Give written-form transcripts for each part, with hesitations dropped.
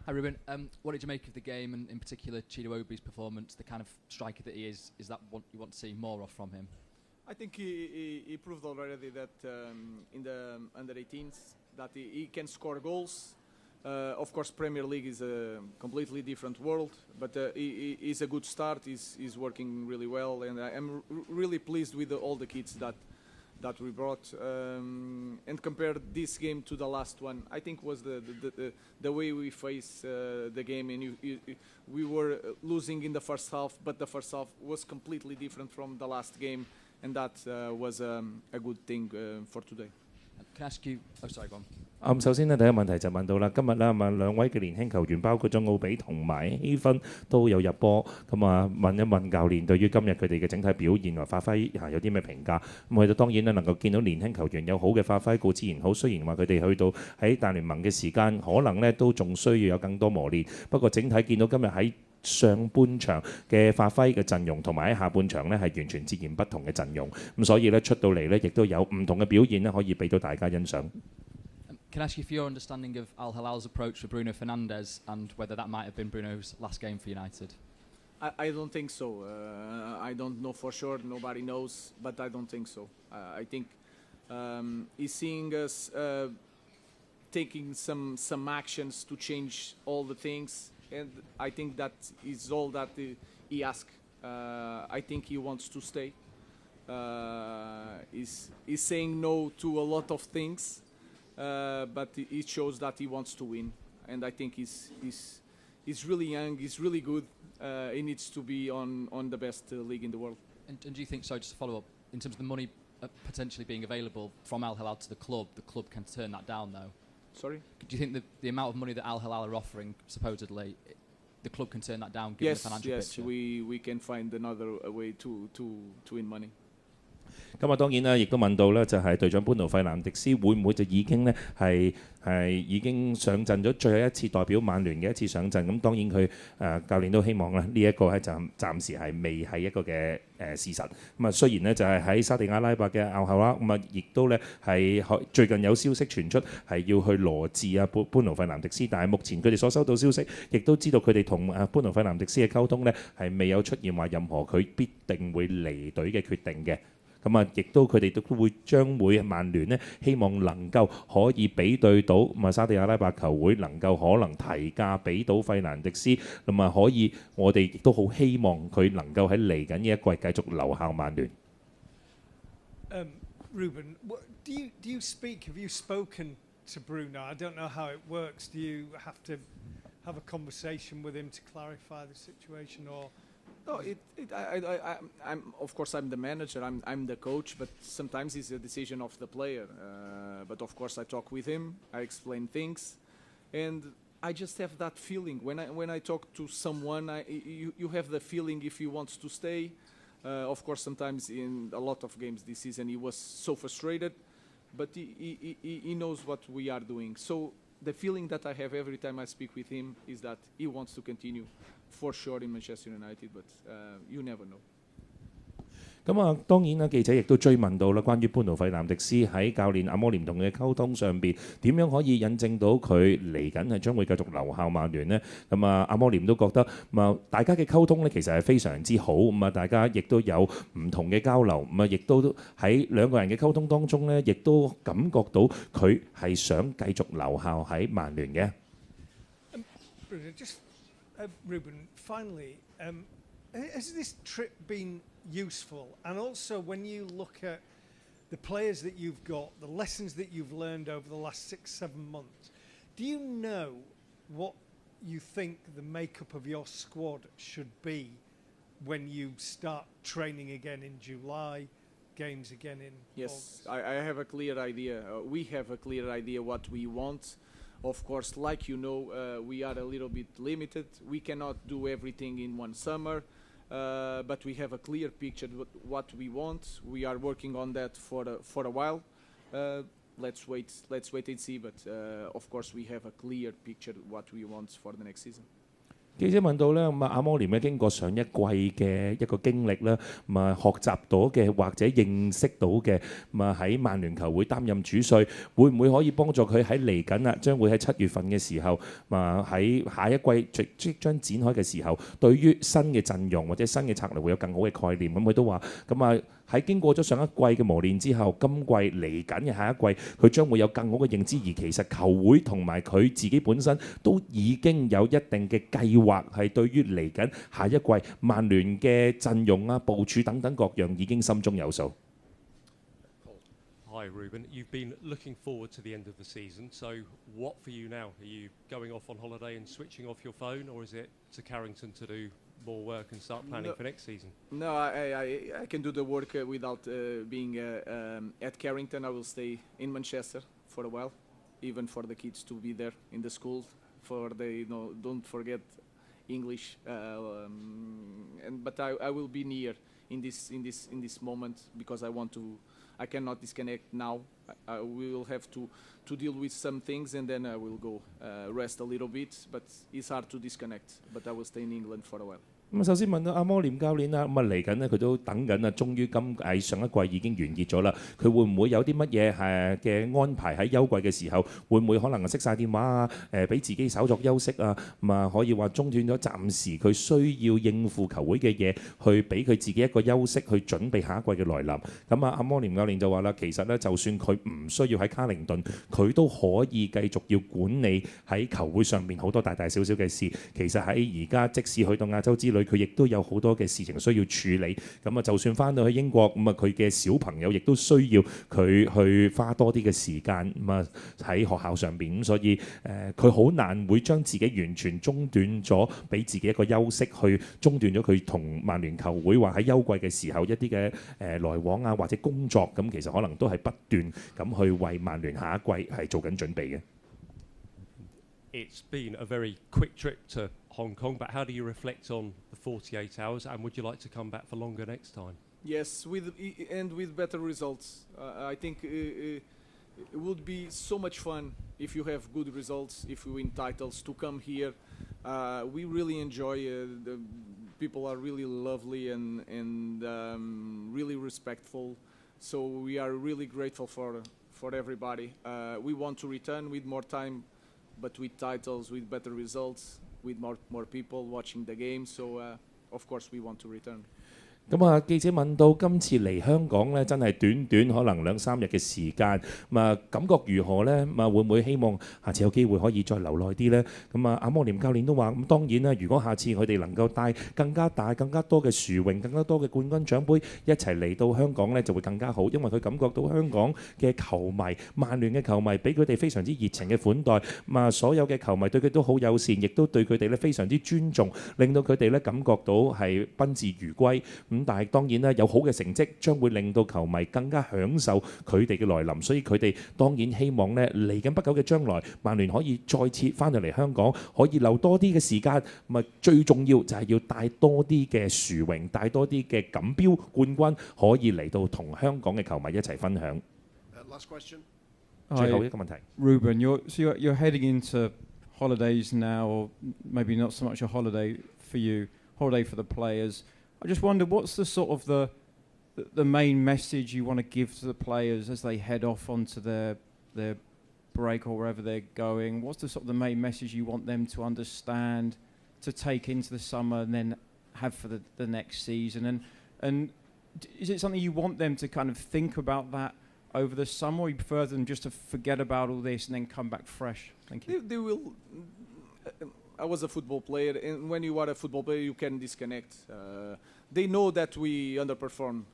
Hi Ruben, what did you make of the game, and in particular Chidowobi's performance, the kind of striker that he is that what you want to see more of from him? I think he proved already that in the under-18s that he can score goals. Of course, Premier League is a completely different world, but he's a good start. He's working really well, and I'm really pleased with all the kids that we brought. And compare this game to the last one, I think was the way we faced the game, and we were losing in the first half, but the first half was completely different from the last game, and that was a good thing for today. Can I ask you? Oh, sorry, go on. 首先咧，第一個問題就問到啦，今日咧兩位嘅年輕球員，包括咗奧比同埋希芬都有入波，咁啊問一問教練對於今日佢哋嘅整體表現同發揮有啲咩評價？咁佢哋當然咧能夠見到年輕球員有好嘅發揮，固然好。雖然話佢哋去到喺大聯盟嘅時間，可能咧都仲需要有更多磨練。不過整體見到今日喺上半場嘅發揮嘅陣容，同埋喺下半場咧係完全截然不同嘅陣容。咁所以咧出到嚟咧，亦都有唔同嘅表現咧，可以俾到大家欣賞。Can I ask you for your understanding of Al Hilal's approach for Bruno Fernandes, and whether that might have been Bruno's last game for United? I don't think so. I don't know for sure. Nobody knows, but I don't think so. I think he's seeing us taking some actions to change all the things, and I think that is all that he asks. I think he wants to stay. He's saying no to a lot of things. But it shows that he wants to win, and I think he's really young, he's really good. He needs to be on the best league in the world. And do you think, so just to follow up, in terms of the money potentially being available from Al Hilal to the club can turn that down though? Sorry? Do you think the amount of money that Al Hilal are offering, supposedly, the club can turn that down given the financial picture? Yes, we can find another way to win money. 咁啊，當然啦，亦都問到咧，就係隊長班奴費南迪斯會唔會就已經咧係已經上陣咗最後一次代表曼聯嘅一次上陣？咁當然佢教練都希望咧呢一個咧就暫時係未係一個嘅事實。咁啊，雖然咧就係喺沙地阿拉伯嘅拗後啦，咁啊亦都咧係最近有消息傳出係要去羅致班奴費南迪斯，但係目前佢哋所收到消息，亦都知道佢哋同班奴費南迪斯嘅溝通咧係未有出現話任何佢必定會離隊嘅決定嘅。咁啊，亦都佢哋都會將會曼聯呢，希望能夠可以比對到咁啊沙地阿拉伯球會能夠可能提價俾到費蘭迪斯，咁啊可以我哋亦都好希望佢能夠喺嚟緊呢一季繼續留效曼聯。Ruben, do you speak? Have you spoken to Bruno? I don't know how it works. Do you have to have a conversation with him to clarify the situation, or? No, I'm of course I'm the manager, I'm the coach, but sometimes it's a decision of the player. But of course I talk with him, I explain things, and I just have that feeling when I talk to someone. You have the feeling if he wants to stay. Of course, sometimes in a lot of games this season he was so frustrated, but he knows what we are doing. So the feeling that I have every time I speak with him is that he wants to continue. For sure in Manchester United, but you never know. 咁啊，當然啦，記者亦都追問到啦，關於班奴費南迪斯喺教練阿摩廉同佢嘅溝通上邊，點樣可以引證到佢嚟緊係將會繼續留效曼聯呢？咁啊，阿摩廉都覺得大家嘅溝通咧其實係非常之好，咁啊，大家亦都有唔同嘅交流，咁啊，亦都喺兩個人嘅溝通當中咧，亦都感覺到佢係想繼續留效喺曼聯嘅。Ruben, finally, has this trip been useful? And also, when you look at the players that you've got, the lessons that you've learned over the last 6-7 months, do you know what you think the makeup of your squad should be when you start training again in July, games again in August? Yes, I have a clear idea. We have a clear idea what we want. Of course, like you know, we are a little bit limited. We cannot do everything in one summer, but we have a clear picture of what we want. We are working on that for a while. Let's wait and see. But of course, we have a clear picture of what we want for the next season. 記者問到咧，咁阿摩廉咧經過上一季嘅一個經歷啦，咁學習到嘅或者認識到嘅，咁喺曼聯球會擔任主帥，會唔會可以幫助佢喺嚟緊啊，將會喺7月份嘅時候，喺下一季即將展開嘅時候，對於新嘅陣容或者新嘅策略會有更好嘅概念。咁佢都話，喺經過咗上一季嘅磨練之後，今季嚟緊嘅下一季，佢將會有更好嘅認知。而其實球會同埋佢自己本身都已經有一定嘅計劃，係對於嚟緊下一季曼聯嘅陣容啊、部署等等各樣已經心中有數。Hi Ruben, you've been looking forward to the end of the season. So what for you now? Are you going off on holiday and switching off your phone, or is it to Carrington to do more work and start planning for next season? No, I can do the work without being at Carrington. I will stay in Manchester for a while, even for the kids to be there in the school, for they don't forget English. But I will be near in this moment because I cannot disconnect now. I will have to deal with some things and then I will go rest a little bit. But it's hard to disconnect. But I will stay in England for a while. 咁首先問到阿摩廉教練啦，咁嚟緊呢，佢都等緊啊，終於喺上一季已經完結咗啦。佢會唔會有啲乜嘢嘅安排喺休季嘅時候？會唔會可能熄晒電話啊？俾自己稍作休息啊？可以話中斷咗暫時佢需要應付球會嘅嘢，去俾佢自己一個休息，去準備下一季嘅來臨。咁阿摩廉教練就話啦，其實呢，就算佢唔需要喺卡靈頓，佢都可以繼續要管理喺球會上面好多大大小小嘅事。其實喺而家即使去到亞洲之旅，佢亦都有好多嘅事情需要處理。就算翻到去英國，佢嘅小朋友亦都需要佢去花多啲嘅時間喺學校上邊。所以佢好難會將自己完全中斷咗，俾自己一個休息，去中斷咗佢同曼聯球會話喺休季嘅時候一啲嘅來往啊，或者工作。咁其實可能都係不斷咁去為曼聯下一季係做緊準備嘅。It's been a very quick trip to Hong Kong, but how do you reflect on the 48 hours, and would you like to come back for longer next time? Yes, with better results. I think it would be so much fun if you have good results, if you win titles, to come here. We really enjoy. The people are really lovely and really respectful. So we are really grateful for everybody. We want to return with more time, but with titles, with better results, with more people watching the game. So of course we want to return. 記者問到今次嚟香港呢，真係短可能2-3日嘅時間，感覺如何呢？會唔會希望下次有機會可以再留耐啲呢？阿摩廉教練都話，當然啦，如果下次佢哋能夠帶更加大、更加多嘅殊榮、更加多嘅冠軍獎杯一齊嚟到香港呢，就會更加好，因為佢感覺到香港嘅球迷、曼聯嘅球迷俾佢哋非常之熱情嘅款待，所有嘅球迷對佢都好友善，亦都對佢哋呢非常之尊重，令到佢哋呢感覺到係賓至如歸。但係當然啦，有好嘅成績將會令到球迷更加享受佢哋嘅來臨，所以佢哋當然希望呢嚟緊不久嘅將來，曼聯可以再次翻到嚟香港，可以留多啲嘅時間。最重要就係要帶多啲嘅殊榮，帶多啲嘅錦標冠軍，可以嚟到同香港嘅球迷一齊分享。Last question. 最後一個問題。Ruben, you're heading into holidays now, or maybe not so much a holiday for you, holiday for the players. I just wonder, what's the sort of the main message you want to give to the players as they head off onto their break or wherever they're going? What's the sort of the main message you want them to understand, to take into the summer and then have for the next season? And is it something you want them to kind of think about that over the summer, or you prefer them just to forget about all this and then come back fresh? Thank you. They will. I was a football player, and when you are a football player, you can disconnect. They know that we underperformed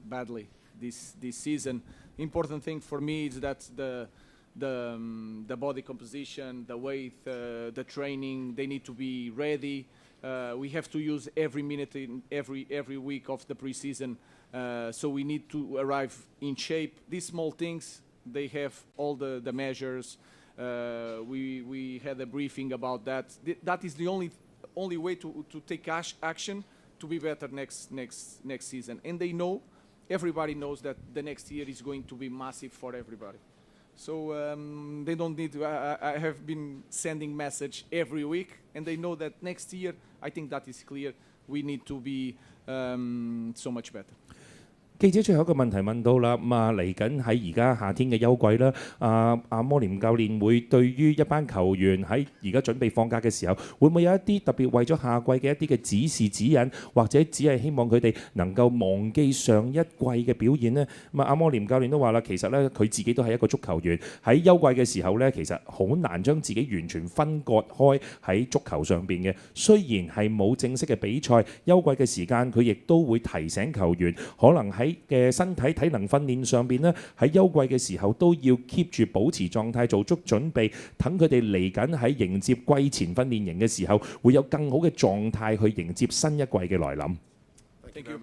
badly this season. Important thing for me is that the body composition, the weight, the training, they need to be ready. We have to use every minute in every week of the preseason, so we need to arrive in shape. These small things, they have all the measures. We had a briefing about that. That is the only way to take action to be better next season. And they know, everybody knows that the next year is going to be massive for everybody. So they don't need to. I have been sending message every week, and they know that next year, I think that is clear. We need to be so much better. 記者最後一個問題問到啦，嚟緊喺而家夏天嘅休季啦，阿摩廉教練會對於一班球員喺而家準備放假嘅時候，會唔會有一啲特別為咗夏季嘅一啲嘅指示指引，或者只係希望佢哋能夠忘記上一季嘅表現呢？阿摩廉教練都話啦，其實咧佢自己都係一個足球員，喺休季嘅時候咧，其實好難將自己完全分割開喺足球上邊嘅。雖然係冇正式嘅比賽，休季嘅時間佢亦都會提醒球員，可能喺嘅身體體能訓練上邊呢，喺休季嘅時候都要 keep 住保持狀態，做足準備，等佢哋嚟緊喺迎接季前訓練營嘅時候，會有更好嘅狀態去迎接新一季嘅來臨。Thank you.